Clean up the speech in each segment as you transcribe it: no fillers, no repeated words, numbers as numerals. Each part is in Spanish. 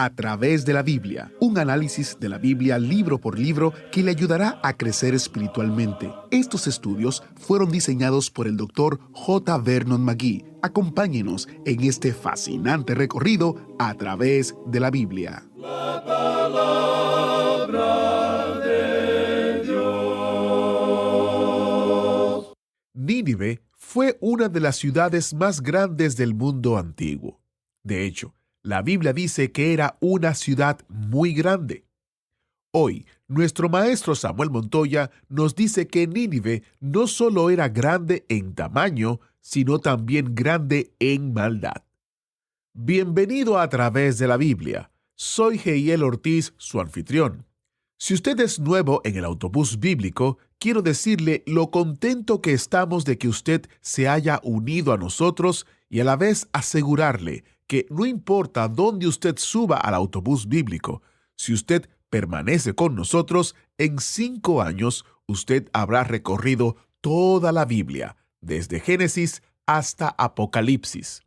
A través de la Biblia, un análisis de la Biblia libro por libro que le ayudará a crecer espiritualmente. Estos estudios fueron diseñados por el Dr. J. Vernon McGee. Acompáñenos en este fascinante recorrido a través de la Biblia. La palabra de Dios. Nínive fue una de las ciudades más grandes del mundo antiguo. De hecho, la Biblia dice que era una ciudad muy grande. Hoy, nuestro maestro Samuel Montoya nos dice que Nínive no solo era grande en tamaño, sino también grande en maldad. Bienvenido a través de la Biblia. Soy Jehiel Ortiz, su anfitrión. Si usted es nuevo en el autobús bíblico, quiero decirle lo contento que estamos de que usted se haya unido a nosotros y a la vez asegurarle que no importa dónde usted suba al autobús bíblico, si usted permanece con nosotros, en 5 años usted habrá recorrido toda la Biblia, desde Génesis hasta Apocalipsis.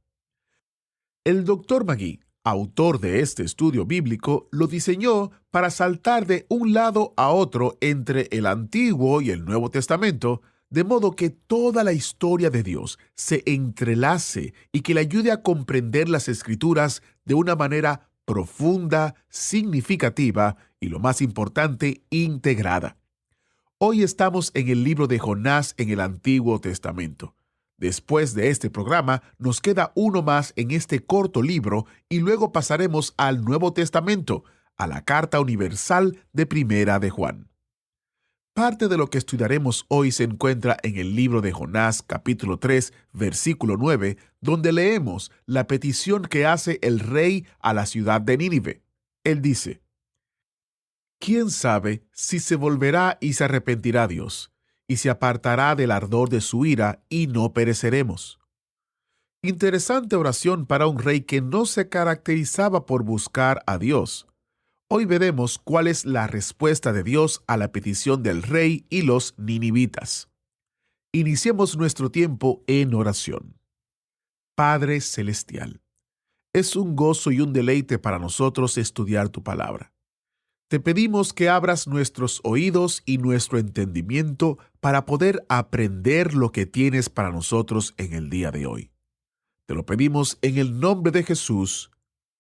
El Dr. McGee, autor de este estudio bíblico, lo diseñó para saltar de un lado a otro entre el Antiguo y el Nuevo Testamento, de modo que toda la historia de Dios se entrelace y que le ayude a comprender las Escrituras de una manera profunda, significativa y, lo más importante, integrada. Hoy estamos en el libro de Jonás en el Antiguo Testamento. Después de este programa, nos queda uno más en este corto libro y luego pasaremos al Nuevo Testamento, a la Carta Universal de Primera de Juan. Parte de lo que estudiaremos hoy se encuentra en el libro de Jonás, capítulo 3, versículo 9, donde leemos la petición que hace el rey a la ciudad de Nínive. Él dice: ¿Quién sabe si se volverá y se arrepentirá Dios, y se apartará del ardor de su ira, y no pereceremos? Interesante oración para un rey que no se caracterizaba por buscar a Dios. Hoy veremos cuál es la respuesta de Dios a la petición del rey y los ninivitas. Iniciemos nuestro tiempo en oración. Padre Celestial, es un gozo y un deleite para nosotros estudiar tu palabra. Te pedimos que abras nuestros oídos y nuestro entendimiento para poder aprender lo que tienes para nosotros en el día de hoy. Te lo pedimos en el nombre de Jesús.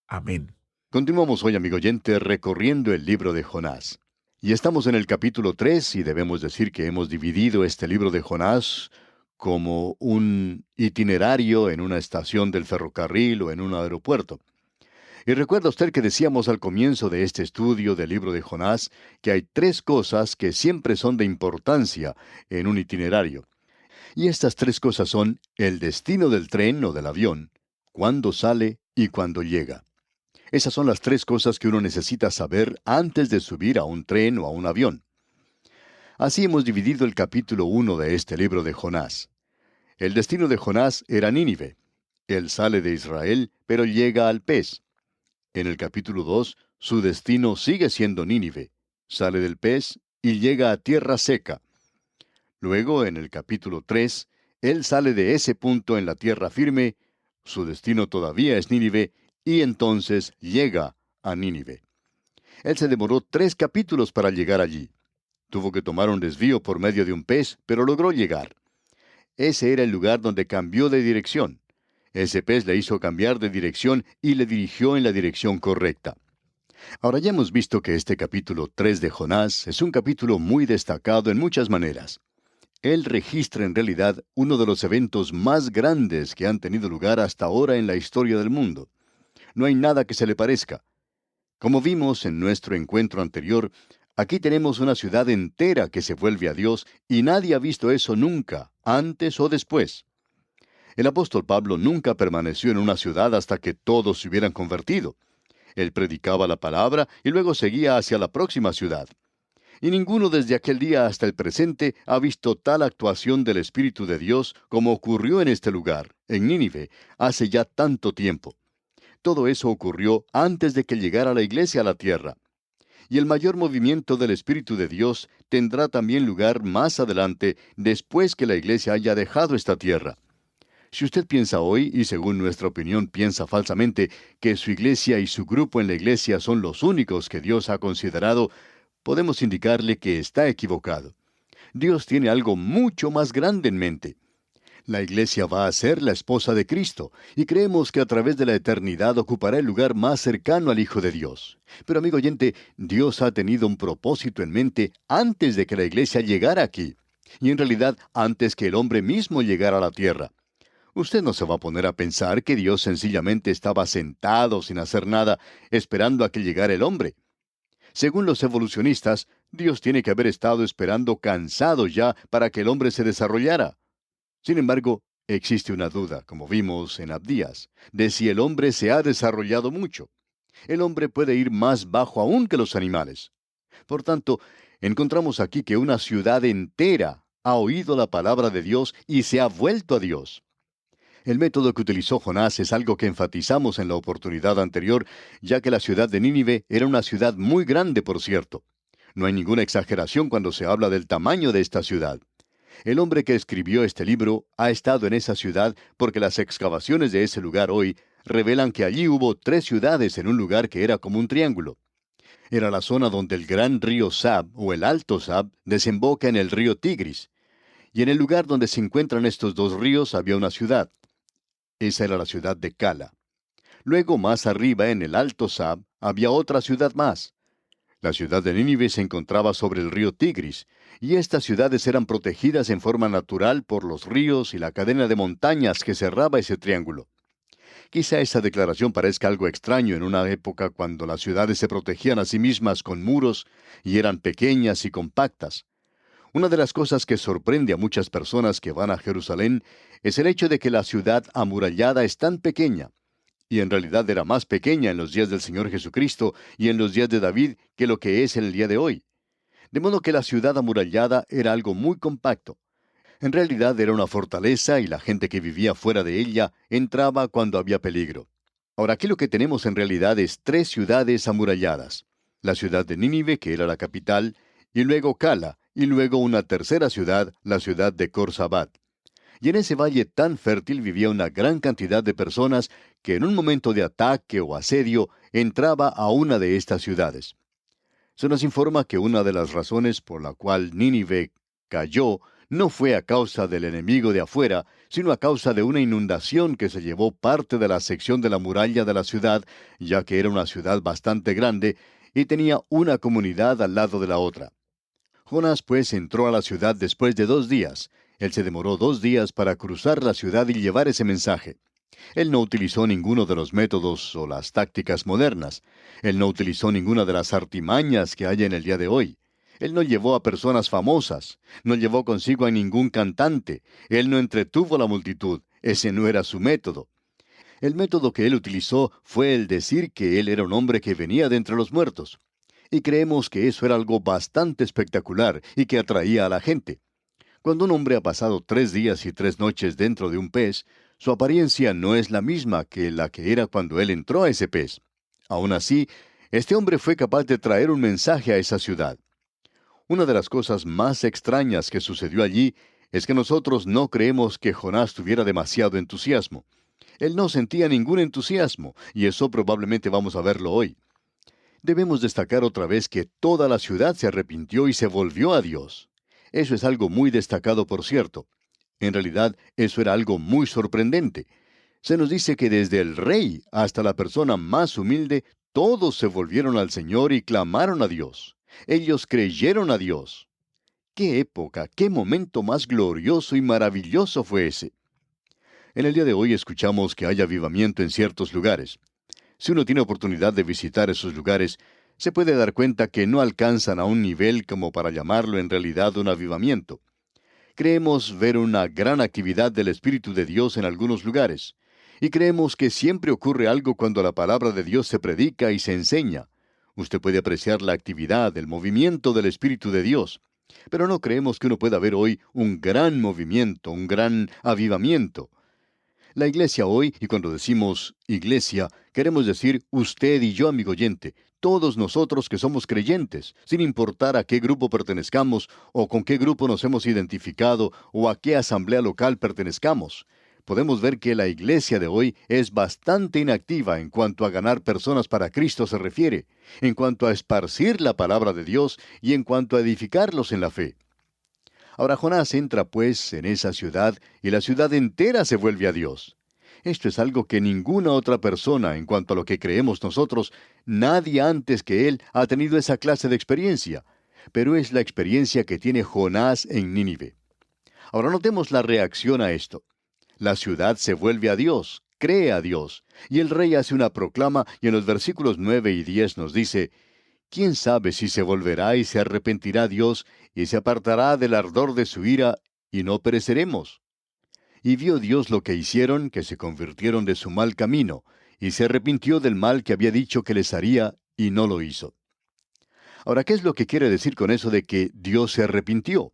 Amén. Continuamos hoy, amigo oyente, recorriendo el libro de Jonás. Y estamos en el capítulo 3 y debemos decir que hemos dividido este libro de Jonás como un itinerario en una estación del ferrocarril o en un aeropuerto. Y recuerda usted que decíamos al comienzo de este estudio del libro de Jonás que hay 3 cosas que siempre son de importancia en un itinerario. Y estas 3 cosas son el destino del tren o del avión, cuándo sale y cuándo llega. Esas son las 3 cosas que uno necesita saber antes de subir a un tren o a un avión. Así hemos dividido el capítulo 1 de este libro de Jonás. El destino de Jonás era Nínive. Él sale de Israel, pero llega al pez. En el capítulo 2, su destino sigue siendo Nínive. Sale del pez y llega a tierra seca. Luego, en el capítulo 3, él sale de ese punto en la tierra firme. Su destino todavía es Nínive, y entonces llega a Nínive. Él se demoró 3 capítulos para llegar allí. Tuvo que tomar un desvío por medio de un pez, pero logró llegar. Ese era el lugar donde cambió de dirección. Ese pez le hizo cambiar de dirección y le dirigió en la dirección correcta. Ahora ya hemos visto que este capítulo 3 de Jonás es un capítulo muy destacado en muchas maneras. Él registra en realidad uno de los eventos más grandes que han tenido lugar hasta ahora en la historia del mundo. No hay nada que se le parezca. Como vimos en nuestro encuentro anterior, aquí tenemos una ciudad entera que se vuelve a Dios y nadie ha visto eso nunca, antes o después. El apóstol Pablo nunca permaneció en una ciudad hasta que todos se hubieran convertido. Él predicaba la palabra y luego seguía hacia la próxima ciudad. Y ninguno desde aquel día hasta el presente ha visto tal actuación del Espíritu de Dios como ocurrió en este lugar, en Nínive, hace ya tanto tiempo. Todo eso ocurrió antes de que llegara la iglesia a la tierra. Y el mayor movimiento del Espíritu de Dios tendrá también lugar más adelante, después que la iglesia haya dejado esta tierra. Si usted piensa hoy, y según nuestra opinión piensa falsamente, que su iglesia y su grupo en la iglesia son los únicos que Dios ha considerado, podemos indicarle que está equivocado. Dios tiene algo mucho más grande en mente. La iglesia va a ser la esposa de Cristo, y creemos que a través de la eternidad ocupará el lugar más cercano al Hijo de Dios. Pero amigo oyente, Dios ha tenido un propósito en mente antes de que la iglesia llegara aquí, y en realidad antes que el hombre mismo llegara a la tierra. Usted no se va a poner a pensar que Dios sencillamente estaba sentado sin hacer nada, esperando a que llegara el hombre. Según los evolucionistas, Dios tiene que haber estado esperando cansado ya para que el hombre se desarrollara. Sin embargo, existe una duda, como vimos en Abdías, de si el hombre se ha desarrollado mucho. El hombre puede ir más bajo aún que los animales. Por tanto, encontramos aquí que una ciudad entera ha oído la palabra de Dios y se ha vuelto a Dios. El método que utilizó Jonás es algo que enfatizamos en la oportunidad anterior, ya que la ciudad de Nínive era una ciudad muy grande, por cierto. No hay ninguna exageración cuando se habla del tamaño de esta ciudad. El hombre que escribió este libro ha estado en esa ciudad porque las excavaciones de ese lugar hoy revelan que allí hubo 3 ciudades en un lugar que era como un triángulo. Era la zona donde el gran río Sab, o el Alto Sab, desemboca en el río Tigris. Y en el lugar donde se encuentran estos dos ríos había una ciudad. Esa era la ciudad de Cala. Luego, más arriba, en el Alto Sab, había otra ciudad más. La ciudad de Nínive se encontraba sobre el río Tigris, y estas ciudades eran protegidas en forma natural por los ríos y la cadena de montañas que cerraba ese triángulo. Quizá esa declaración parezca algo extraño en una época cuando las ciudades se protegían a sí mismas con muros y eran pequeñas y compactas. Una de las cosas que sorprende a muchas personas que van a Jerusalén es el hecho de que la ciudad amurallada es tan pequeña, y en realidad era más pequeña en los días del Señor Jesucristo y en los días de David que lo que es en el día de hoy. De modo que la ciudad amurallada era algo muy compacto. En realidad era una fortaleza y la gente que vivía fuera de ella entraba cuando había peligro. Ahora aquí lo que tenemos en realidad es 3 ciudades amuralladas. La ciudad de Nínive, que era la capital, y luego Cala, y luego una tercera ciudad, la ciudad de Corsabat. Y en ese valle tan fértil vivía una gran cantidad de personas que en un momento de ataque o asedio entraba a una de estas ciudades. Se nos informa que una de las razones por la cual Nínive cayó no fue a causa del enemigo de afuera, sino a causa de una inundación que se llevó parte de la sección de la muralla de la ciudad, ya que era una ciudad bastante grande y tenía una comunidad al lado de la otra. Jonás pues entró a la ciudad después de 2 días. Él se demoró 2 días para cruzar la ciudad y llevar ese mensaje. Él no utilizó ninguno de los métodos o las tácticas modernas. Él no utilizó ninguna de las artimañas que hay en el día de hoy. Él no llevó a personas famosas. No llevó consigo a ningún cantante. Él no entretuvo a la multitud. Ese no era su método. El método que él utilizó fue el decir que él era un hombre que venía de entre los muertos. Y creemos que eso era algo bastante espectacular y que atraía a la gente. Cuando un hombre ha pasado 3 días y 3 noches dentro de un pez, su apariencia no es la misma que la que era cuando él entró a ese pez. Aún así, este hombre fue capaz de traer un mensaje a esa ciudad. Una de las cosas más extrañas que sucedió allí es que nosotros no creemos que Jonás tuviera demasiado entusiasmo. Él no sentía ningún entusiasmo, y eso probablemente vamos a verlo hoy. Debemos destacar otra vez que toda la ciudad se arrepintió y se volvió a Dios. Eso es algo muy destacado, por cierto. En realidad, eso era algo muy sorprendente. Se nos dice que desde el rey hasta la persona más humilde, todos se volvieron al Señor y clamaron a Dios. Ellos creyeron a Dios. ¡Qué época, qué momento más glorioso y maravilloso fue ese! En el día de hoy escuchamos que hay avivamiento en ciertos lugares. Si uno tiene oportunidad de visitar esos lugares, se puede dar cuenta que no alcanzan a un nivel como para llamarlo en realidad un avivamiento. Creemos ver una gran actividad del Espíritu de Dios en algunos lugares, y creemos que siempre ocurre algo cuando la palabra de Dios se predica y se enseña. Usted puede apreciar la actividad, el movimiento del Espíritu de Dios, pero no creemos que uno pueda ver hoy un gran movimiento, un gran avivamiento. La iglesia hoy, y cuando decimos iglesia, queremos decir usted y yo, amigo oyente, todos nosotros que somos creyentes, sin importar a qué grupo pertenezcamos, o con qué grupo nos hemos identificado, o a qué asamblea local pertenezcamos. podemos ver que la iglesia de hoy es bastante inactiva en cuanto a ganar personas para Cristo se refiere, en cuanto a esparcir la palabra de Dios y en cuanto a edificarlos en la fe. Ahora Jonás entra pues en esa ciudad y la ciudad entera se vuelve a Dios. Esto es algo que ninguna otra persona, en cuanto a lo que creemos nosotros, nadie antes que él ha tenido esa clase de experiencia, pero es la experiencia que tiene Jonás en Nínive. Ahora notemos la reacción a esto. La ciudad se vuelve a Dios, cree a Dios, y el rey hace una proclama y en los versículos 9 y 10 nos dice: ¿Quién sabe si se volverá y se arrepentirá Dios y se apartará del ardor de su ira y no pereceremos? Y vio Dios lo que hicieron, que se convirtieron de su mal camino, y se arrepintió del mal que había dicho que les haría, y no lo hizo. Ahora, ¿qué es lo que quiere decir con eso de que Dios se arrepintió?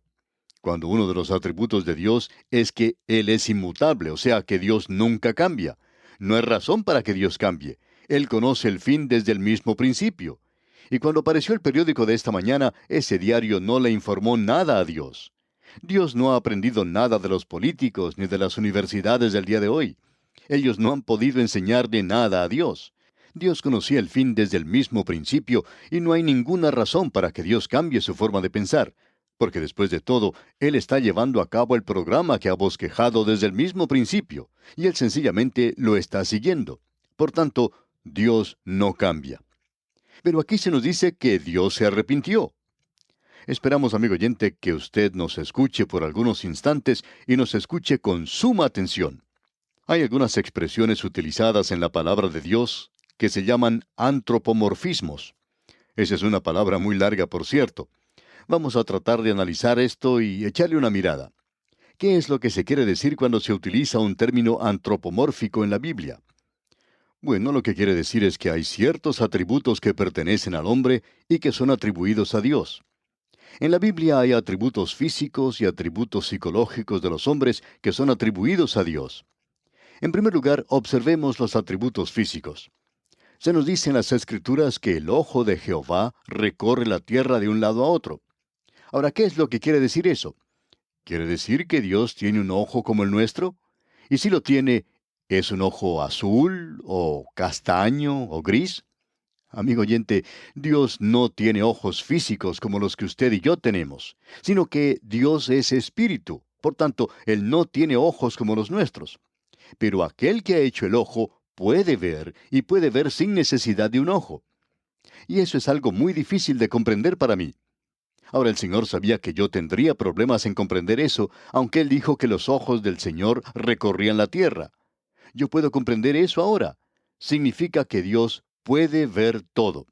Cuando uno de los atributos de Dios es que Él es inmutable, o sea, que Dios nunca cambia. No hay razón para que Dios cambie. Él conoce el fin desde el mismo principio. Y cuando apareció el periódico de esta mañana, ese diario no le informó nada a Dios. Dios no ha aprendido nada de los políticos ni de las universidades del día de hoy. Ellos no han podido enseñarle nada a Dios. Dios conocía el fin desde el mismo principio y no hay ninguna razón para que Dios cambie su forma de pensar, porque después de todo, Él está llevando a cabo el programa que ha bosquejado desde el mismo principio, y Él sencillamente lo está siguiendo. Por tanto, Dios no cambia. Pero aquí se nos dice que Dios se arrepintió. Esperamos, amigo oyente, que usted nos escuche por algunos instantes y nos escuche con suma atención. Hay algunas expresiones utilizadas en la palabra de Dios que se llaman antropomorfismos. Esa es una palabra muy larga, por cierto. Vamos a tratar de analizar esto y echarle una mirada. ¿Qué es lo que se quiere decir cuando se utiliza un término antropomórfico en la Biblia? Bueno, lo que quiere decir es que hay ciertos atributos que pertenecen al hombre y que son atribuidos a Dios. En la Biblia hay atributos físicos y atributos psicológicos de los hombres que son atribuidos a Dios. En primer lugar, observemos los atributos físicos. Se nos dice en las Escrituras que el ojo de Jehová recorre la tierra de un lado a otro. Ahora, ¿qué es lo que quiere decir eso? ¿Quiere decir que Dios tiene un ojo como el nuestro? Y si lo tiene, ¿es un ojo azul, o castaño, o gris? Amigo oyente, Dios no tiene ojos físicos como los que usted y yo tenemos, sino que Dios es espíritu. Por tanto, Él no tiene ojos como los nuestros. Pero aquel que ha hecho el ojo puede ver, y puede ver sin necesidad de un ojo. Y eso es algo muy difícil de comprender para mí. Ahora el Señor sabía que yo tendría problemas en comprender eso, aunque Él dijo que los ojos del Señor recorrían la tierra. Yo puedo comprender eso ahora. Significa que Dios puede ver todo.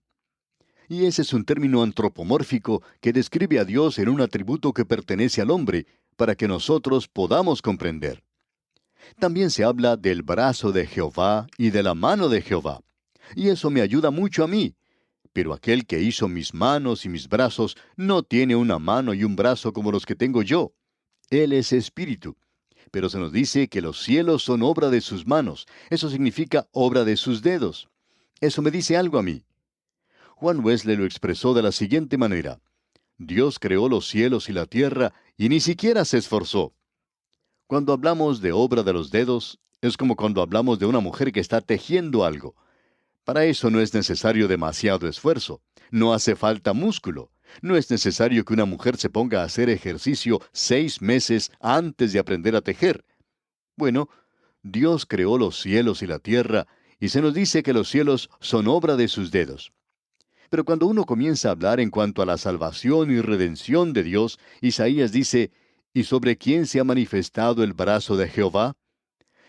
Y ese es un término antropomórfico que describe a Dios en un atributo que pertenece al hombre, para que nosotros podamos comprender. También se habla del brazo de Jehová y de la mano de Jehová. Y eso me ayuda mucho a mí. Pero aquel que hizo mis manos y mis brazos no tiene una mano y un brazo como los que tengo yo. Él es espíritu. Pero se nos dice que los cielos son obra de sus manos. Eso significa obra de sus dedos. Eso me dice algo a mí. Juan Wesley lo expresó de la siguiente manera: Dios creó los cielos y la tierra y ni siquiera se esforzó. Cuando hablamos de obra de los dedos, es como cuando hablamos de una mujer que está tejiendo algo. Para eso no es necesario demasiado esfuerzo. No hace falta músculo. No es necesario que una mujer se ponga a hacer ejercicio 6 meses antes de aprender a tejer. Bueno, Dios creó los cielos y la tierra, y se nos dice que los cielos son obra de sus dedos. Pero cuando uno comienza a hablar en cuanto a la salvación y redención de Dios, Isaías dice: ¿y sobre quién se ha manifestado el brazo de Jehová?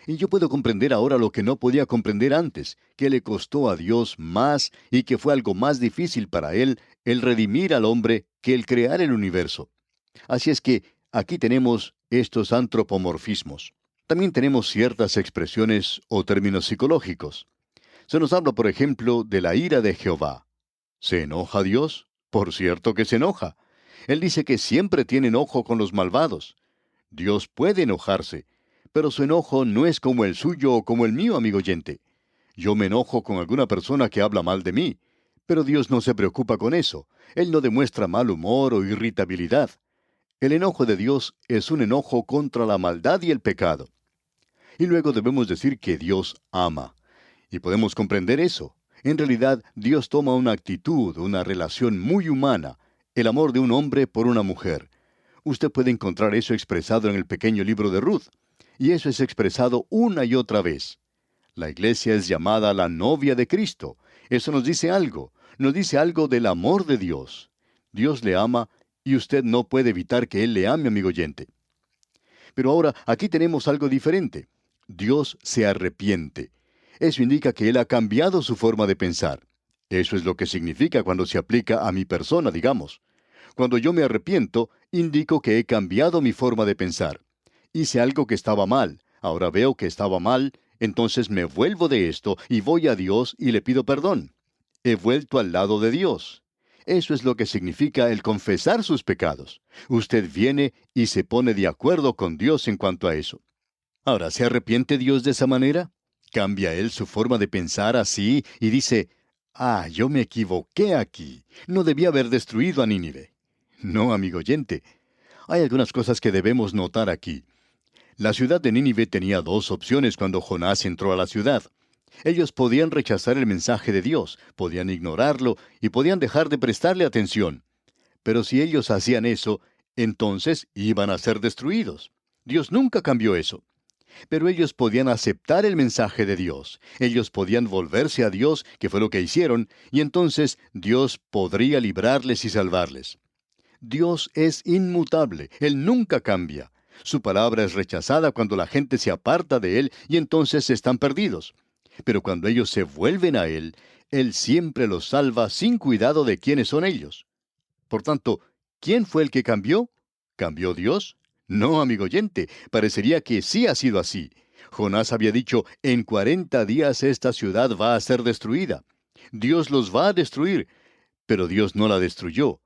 Y yo puedo comprender ahora lo que no podía comprender antes, que le costó a Dios más y que fue algo más difícil para Él el redimir al hombre que el crear el universo. Así es que aquí tenemos estos antropomorfismos. También tenemos ciertas expresiones o términos psicológicos. Se nos habla, por ejemplo, de la ira de Jehová. ¿Se enoja Dios? Por cierto que se enoja. Él dice que siempre tiene enojo con los malvados. Dios puede enojarse, pero su enojo no es como el suyo o como el mío, amigo oyente. Yo me enojo con alguna persona que habla mal de mí, pero Dios no se preocupa con eso. Él no demuestra mal humor o irritabilidad. El enojo de Dios es un enojo contra la maldad y el pecado. Y luego debemos decir que Dios ama. Y podemos comprender eso. En realidad, Dios toma una actitud, una relación muy humana, el amor de un hombre por una mujer. Usted puede encontrar eso expresado en el pequeño libro de Ruth. Y eso es expresado una y otra vez. La iglesia es llamada la novia de Cristo. Eso nos dice algo. Nos dice algo del amor de Dios. Dios le ama y usted no puede evitar que Él le ame, amigo oyente. Pero ahora, aquí tenemos algo diferente. Dios se arrepiente. Eso indica que Él ha cambiado su forma de pensar. Eso es lo que significa cuando se aplica a mi persona, digamos. Cuando yo me arrepiento, indico que he cambiado mi forma de pensar. Hice algo que estaba mal, ahora veo que estaba mal, entonces me vuelvo de esto y voy a Dios y le pido perdón. He vuelto al lado de Dios. Eso es lo que significa el confesar sus pecados. Usted viene y se pone de acuerdo con Dios en cuanto a eso. Ahora, ¿se arrepiente Dios de esa manera? ¿Cambia Él su forma de pensar así y dice, yo me equivoqué aquí, no debía haber destruido a Nínive? No, amigo oyente. Hay algunas cosas que debemos notar aquí. La ciudad de Nínive tenía dos opciones cuando Jonás entró a la ciudad. Ellos podían rechazar el mensaje de Dios, podían ignorarlo y podían dejar de prestarle atención. Pero si ellos hacían eso, entonces iban a ser destruidos. Dios nunca cambió eso. Pero ellos podían aceptar el mensaje de Dios. Ellos podían volverse a Dios, que fue lo que hicieron, y entonces Dios podría librarles y salvarles. Dios es inmutable, Él nunca cambia. Su palabra es rechazada cuando la gente se aparta de Él y entonces están perdidos. Pero cuando ellos se vuelven a Él, Él siempre los salva sin cuidado de quiénes son ellos. Por tanto, ¿quién fue el que cambió? ¿Cambió Dios? No, amigo oyente, parecería que sí ha sido así. Jonás había dicho, en 40 días esta ciudad va a ser destruida. Dios los va a destruir, pero Dios no la destruyó.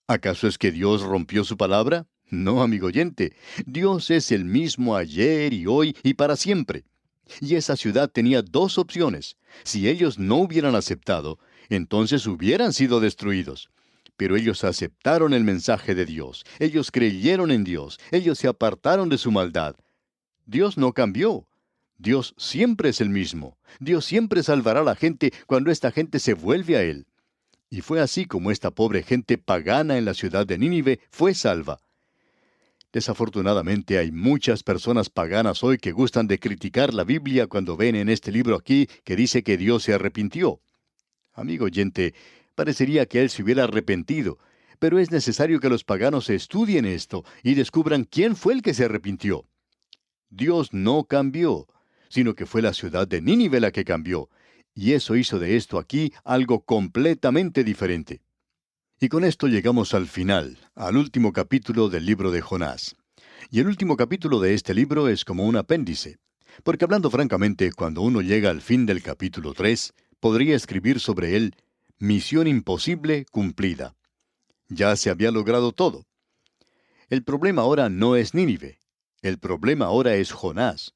¿Acaso es que Dios rompió su palabra? No, amigo oyente, Dios es el mismo ayer y hoy y para siempre. Y esa ciudad tenía dos opciones. Si ellos no hubieran aceptado, entonces hubieran sido destruidos. Pero ellos aceptaron el mensaje de Dios. Ellos creyeron en Dios. Ellos se apartaron de su maldad. Dios no cambió. Dios siempre es el mismo. Dios siempre salvará a la gente cuando esta gente se vuelve a Él. Y fue así como esta pobre gente pagana en la ciudad de Nínive fue salva. Desafortunadamente hay muchas personas paganas hoy que gustan de criticar la Biblia cuando ven en este libro aquí que dice que Dios se arrepintió. Amigo oyente, parecería que Él se hubiera arrepentido, pero es necesario que los paganos estudien esto y descubran quién fue el que se arrepintió. Dios no cambió, sino que fue la ciudad de Nínive la que cambió, y eso hizo de esto aquí algo completamente diferente. Y con esto llegamos al final, al último capítulo del libro de Jonás. Y el último capítulo de este libro es como un apéndice, porque hablando francamente, cuando uno llega al fin del capítulo 3, podría escribir sobre él, misión imposible cumplida. Ya se había logrado todo. El problema ahora no es Nínive. El problema ahora es Jonás.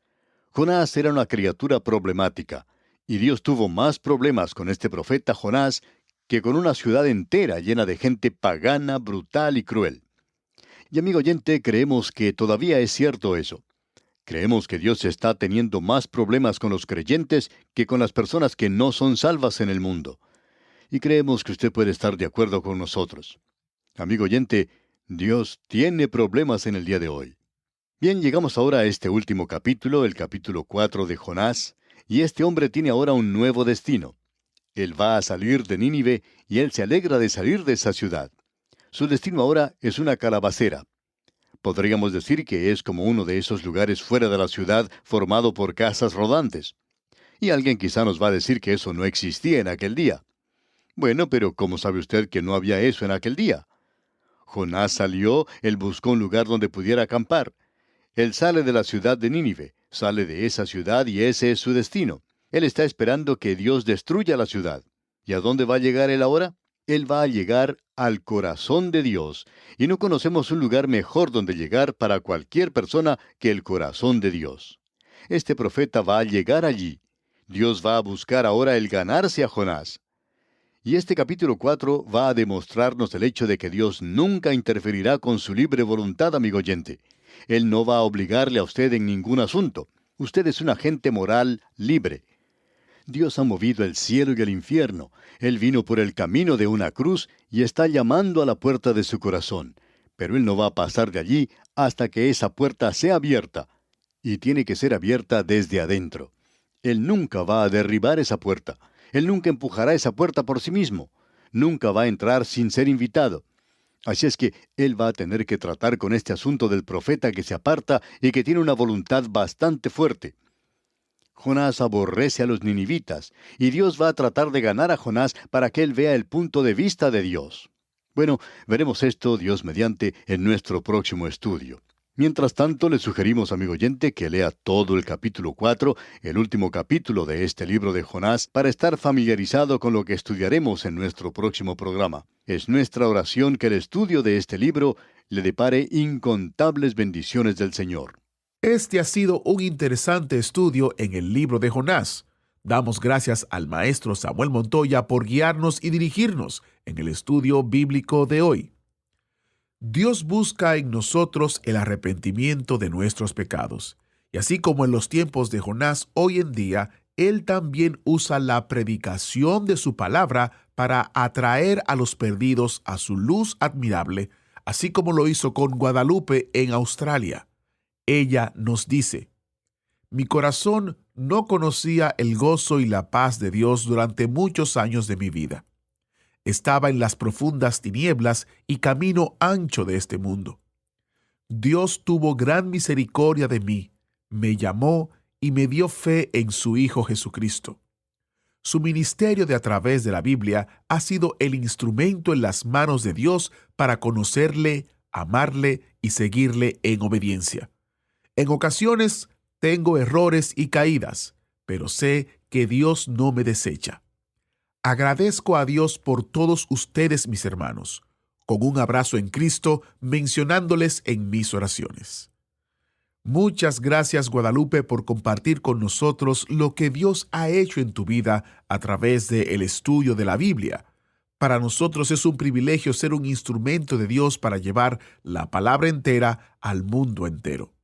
Jonás era una criatura problemática, y Dios tuvo más problemas con este profeta Jonás que con una ciudad entera llena de gente pagana, brutal y cruel. Y amigo oyente, creemos que todavía es cierto eso. Creemos que Dios está teniendo más problemas con los creyentes que con las personas que no son salvas en el mundo. Y creemos que usted puede estar de acuerdo con nosotros. Amigo oyente, Dios tiene problemas en el día de hoy. Bien, llegamos ahora a este último capítulo, el capítulo 4 de Jonás, y este hombre tiene ahora un nuevo destino. Él va a salir de Nínive y él se alegra de salir de esa ciudad. Su destino ahora es una calabacera. Podríamos decir que es como uno de esos lugares fuera de la ciudad formado por casas rodantes. Y alguien quizá nos va a decir que eso no existía en aquel día. Bueno, pero ¿cómo sabe usted que no había eso en aquel día? Jonás salió, él buscó un lugar donde pudiera acampar. Él sale de la ciudad de Nínive, sale de esa ciudad y ese es su destino. Él está esperando que Dios destruya la ciudad. ¿Y a dónde va a llegar él ahora? Él va a llegar al corazón de Dios, y no conocemos un lugar mejor donde llegar para cualquier persona que el corazón de Dios. Este profeta va a llegar allí. Dios va a buscar ahora el ganarse a Jonás. Y este capítulo 4 va a demostrarnos el hecho de que Dios nunca interferirá con su libre voluntad, amigo oyente. Él no va a obligarle a usted en ningún asunto. Usted es un agente moral libre. Dios ha movido el cielo y el infierno. Él vino por el camino de una cruz y está llamando a la puerta de su corazón. Pero Él no va a pasar de allí hasta que esa puerta sea abierta. Y tiene que ser abierta desde adentro. Él nunca va a derribar esa puerta. Él nunca empujará esa puerta por sí mismo. Nunca va a entrar sin ser invitado. Así es que Él va a tener que tratar con este asunto del profeta que se aparta y que tiene una voluntad bastante fuerte. Jonás aborrece a los ninivitas, y Dios va a tratar de ganar a Jonás para que él vea el punto de vista de Dios. Bueno, veremos esto, Dios mediante, en nuestro próximo estudio. Mientras tanto, le sugerimos, amigo oyente, que lea todo el capítulo 4, el último capítulo de este libro de Jonás, para estar familiarizado con lo que estudiaremos en nuestro próximo programa. Es nuestra oración que el estudio de este libro le depare incontables bendiciones del Señor. Este ha sido un interesante estudio en el libro de Jonás. Damos gracias al maestro Samuel Montoya por guiarnos y dirigirnos en el estudio bíblico de hoy. Dios busca en nosotros el arrepentimiento de nuestros pecados. Y así como en los tiempos de Jonás, hoy en día, Él también usa la predicación de su palabra para atraer a los perdidos a su luz admirable, así como lo hizo con Guadalupe en Australia. Ella nos dice: mi corazón no conocía el gozo y la paz de Dios durante muchos años de mi vida. Estaba en las profundas tinieblas y camino ancho de este mundo. Dios tuvo gran misericordia de mí, me llamó y me dio fe en su Hijo Jesucristo. Su ministerio de a través de la Biblia ha sido el instrumento en las manos de Dios para conocerle, amarle y seguirle en obediencia. En ocasiones tengo errores y caídas, pero sé que Dios no me desecha. Agradezco a Dios por todos ustedes, mis hermanos, con un abrazo en Cristo, mencionándoles en mis oraciones. Muchas gracias, Guadalupe, por compartir con nosotros lo que Dios ha hecho en tu vida a través del estudio de la Biblia. Para nosotros es un privilegio ser un instrumento de Dios para llevar la palabra entera al mundo entero.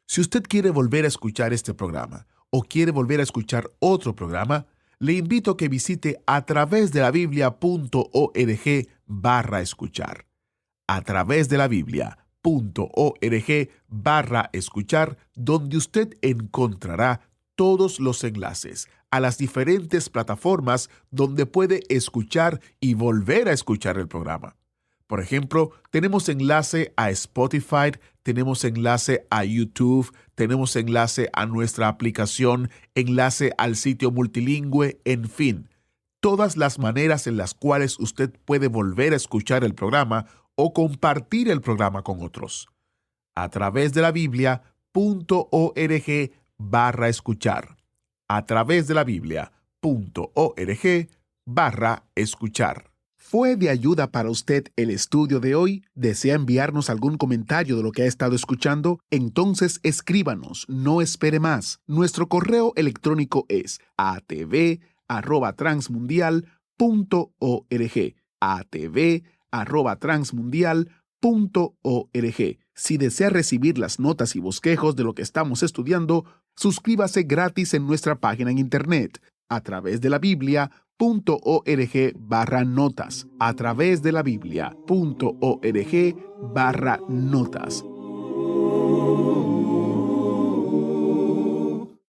Si usted quiere volver a escuchar este programa o quiere volver a escuchar otro programa, le invito a que visite a través de la biblia.org/escuchar. A través de la biblia.org/escuchar, donde usted encontrará todos los enlaces a las diferentes plataformas donde puede escuchar y volver a escuchar el programa. Por ejemplo, tenemos enlace a Spotify, tenemos enlace a YouTube, tenemos enlace a nuestra aplicación, enlace al sitio multilingüe, en fin, todas las maneras en las cuales usted puede volver a escuchar el programa o compartir el programa con otros. A través de la biblia.org/escuchar. A través de la biblia.org/escuchar. ¿Fue de ayuda para usted el estudio de hoy? ¿Desea enviarnos algún comentario de lo que ha estado escuchando? Entonces escríbanos, no espere más. Nuestro correo electrónico es atv@transmundial.org. atv@transmundial.org. Si desea recibir las notas y bosquejos de lo que estamos estudiando, suscríbase gratis en nuestra página en internet, a través de la Biblia.org/notas, a través de la Biblia.org/notas.